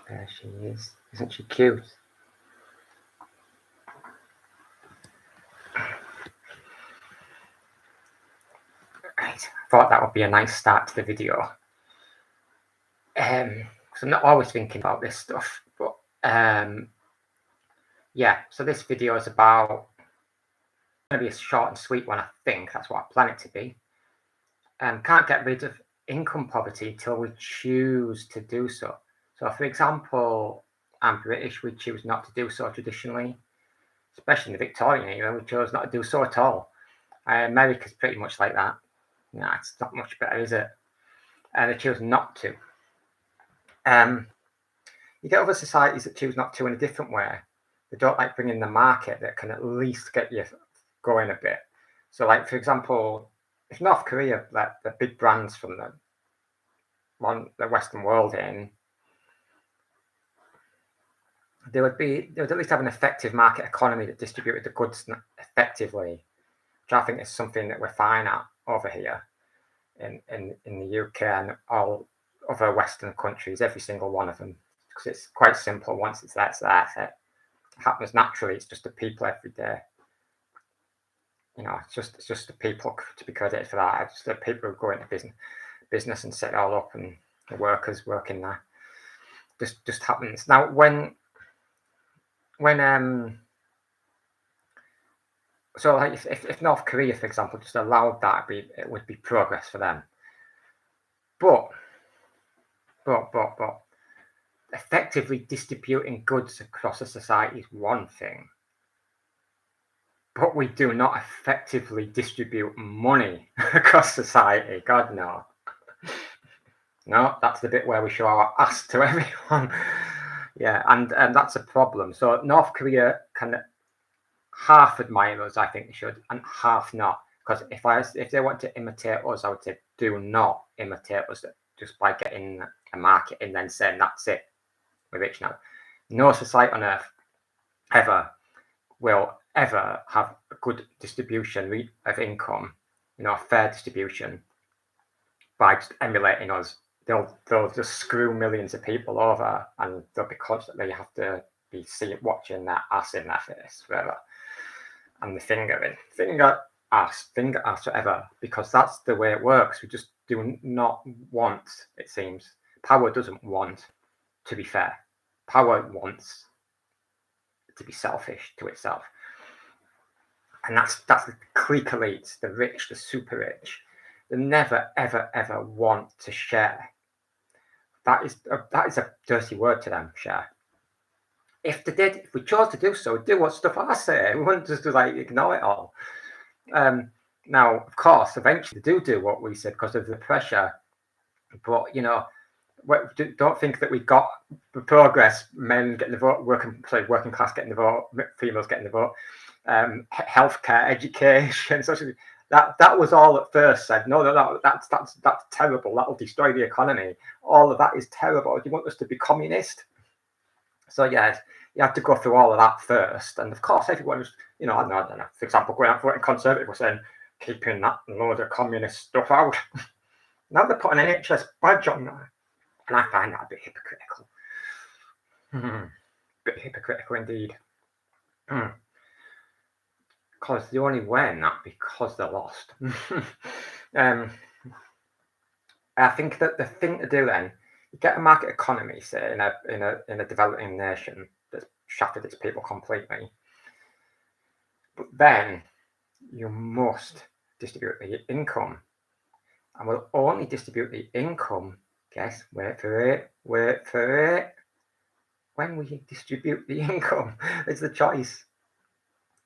There she is. Isn't she cute? Right. I thought that would be a nice start to the video. Because I'm not always thinking about this stuff, but yeah. So this video is about going to be a short and sweet one. I think that's what I plan it to be. Can't get rid of income poverty till we choose to do so. So, for example, I'm British. We choose not to do so traditionally, especially in the Victorian era. We chose not to do so at all. America's pretty much like that. No, it's not much better, is it? They choose not to. You get other societies that choose not to in a different way. They don't like bringing the market that can at least get you going a bit. So, like, for example, if North Korea let the big brands from the Western world in, they would at least have an effective market economy that distributed the goods effectively, which I think is something that we're fine at over here in the UK and all other Western countries, every single one of them, because it's quite simple. Once it's there, it happens naturally. It's just the people every day. You know, it's just the people to be credited for that. It's the people who go into business and set it all up, and the workers working there. Just happens. Now, so like if North Korea, for example, just allowed that, it would be progress for them. But effectively distributing goods across a society is one thing. But we do not effectively distribute money across society. God, no. No, that's the bit where we show our ass to everyone. Yeah, and that's a problem. So North Korea can half admire us, I think they should, and half not. Because if they want to imitate us, I would say do not imitate us just by getting a market and then saying that's it, we're rich now. No society on earth ever will ever have a good distribution of income, a fair distribution by just emulating us. They'll just screw millions of people over, and they'll be constantly have to be watching their ass in their face forever, and the finger ass, whatever, because that's the way it works. We just do not want, it seems. Power doesn't want to be fair. Power wants to be selfish to itself. And that's the clique elites, the rich, the super rich. They never, ever, ever want to share. That is a dirty word to them, share. If we chose to do so, do what stuff I say. We wouldn't just ignore it all. Now, of course, eventually they do what we said because of the pressure. But, don't think that we got the progress, men getting the vote, working class getting the vote, females getting the vote, healthcare, education, social. That was all at first said. No, that's terrible. That will destroy the economy. All of that is terrible. Do you want us to be communist? So yes, you have to go through all of that first. And of course, everyone was, I don't know. For example, going out voting Conservative was saying keeping that load of communist stuff out. Now they're putting an NHS badge on there, and I find that a bit hypocritical. Bit hypocritical indeed. Because they only wearing that because they're lost. I think that the thing to do then, you get a market economy, say in a developing nation that's shattered its people completely, but then you must distribute the income, and we'll only distribute the income. Guess, wait for it. When we distribute the income, it's the choice.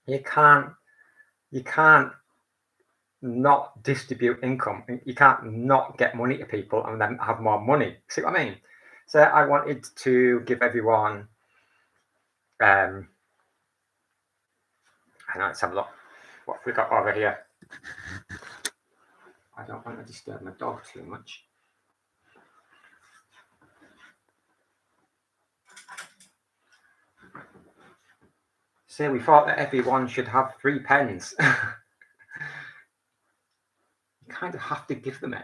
You can't not distribute income. You can't not get money to people and then have more money. See what I mean? So I wanted to give everyone, let's have a look. What have we got over here? I don't want to disturb my dog too much. So we thought that everyone should have 3 pens. You kind of have to give them it.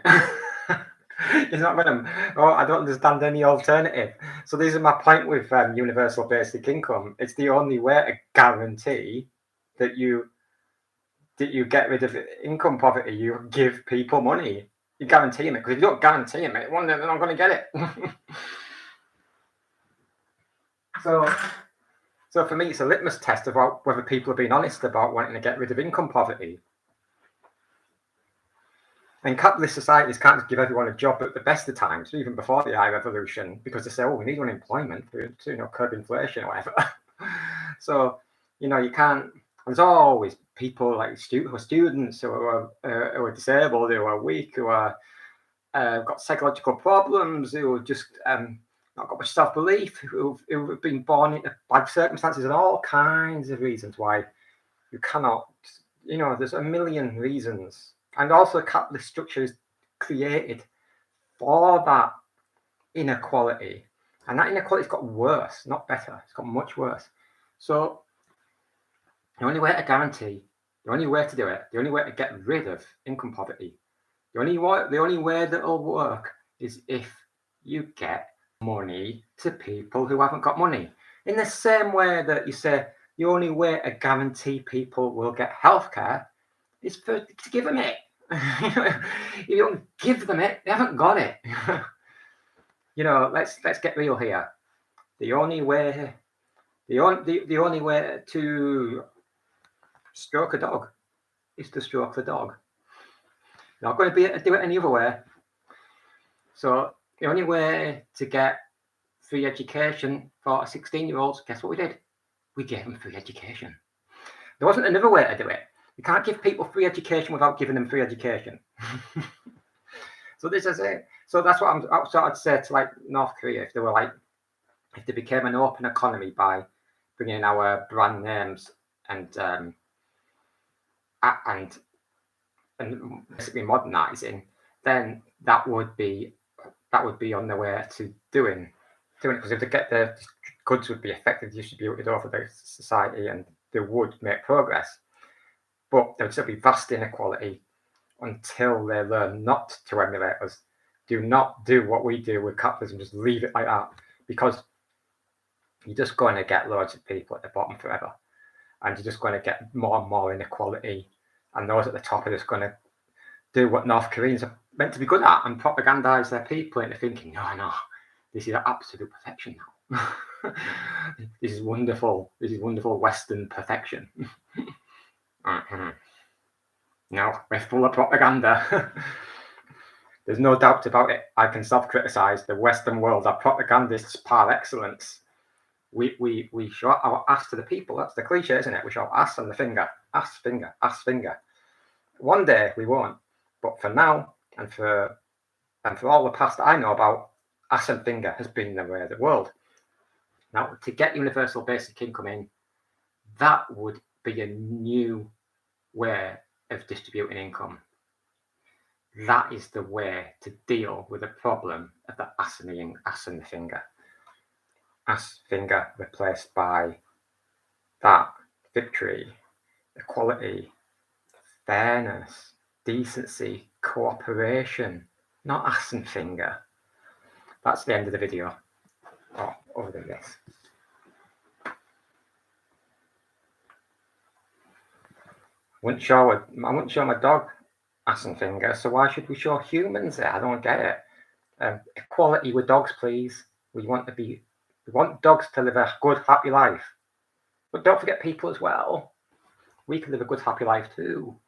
It's not going to, I don't understand any alternative. So this is my point with universal basic income. It's the only way to guarantee that you get rid of income poverty. You give people money. You guarantee them it, because if you don't guarantee them it, one day they're not going to get it. So for me, it's a litmus test about whether people are being honest about wanting to get rid of income poverty. And capitalist societies can't just give everyone a job at the best of times, even before the high revolution, because they say, "Oh, we need unemployment to curb inflation or whatever." So you can't. There's always people like students who are disabled, who are weak, who are got psychological problems, who have just not got much self-belief, who have been born into bad circumstances, and all kinds of reasons why you cannot. There's a million reasons. And also, capitalist structure is created for that inequality. And that inequality's got worse, not better. It's got much worse. So the only way to guarantee, the only way to do it, the only way to get rid of income poverty, the only way that it'll work is if you get money to people who haven't got money. In the same way that you say the only way to guarantee people will get healthcare is to give them it. If you don't give them it, they haven't got it. Let's get real here. The only way to stroke a dog is to stroke the dog. You're not going to be able to do it any other way. So the only way to get free education for 16-year-olds, guess what we did? We gave them free education. There wasn't another way to do it. You can't give people free education without giving them free education. So this is it. So that's what I'd say to like North Korea, if they became an open economy by bringing in our brand names and basically modernizing, then that would be on the way to doing it, because if they get the goods would be effectively distributed over the society and they would make progress. But there would still be vast inequality until they learn not to emulate us. Do not do what we do with capitalism, just leave it like that, because you're just going to get loads of people at the bottom forever, and you're just going to get more and more inequality, and those at the top are just going to do what North Koreans are meant to be good at and propagandize their people into thinking, no, this is absolute perfection now. This is wonderful Western perfection. No, we're full of propaganda. There's no doubt about it. I can self-criticize. The Western world are propagandists par excellence. We show our ass to the people. That's the cliche, isn't it? We show our ass on the finger. Ass, finger, ass, finger. One day we won't. But for now, and for all the past I know about, ass and finger has been the way of the world. Now, to get universal basic income in, that would be a new way of distributing income. That is the way to deal with the problem of the ass and the finger. Ass, finger replaced by that victory, equality, fairness, decency, cooperation, not ass and finger. That's the end of the video. Oh, other than this. I wouldn't show my dog ass and finger, so why should we show humans it? I don't get it. Equality with dogs, please. We want dogs to live a good, happy life. But don't forget people as well. We can live a good, happy life too.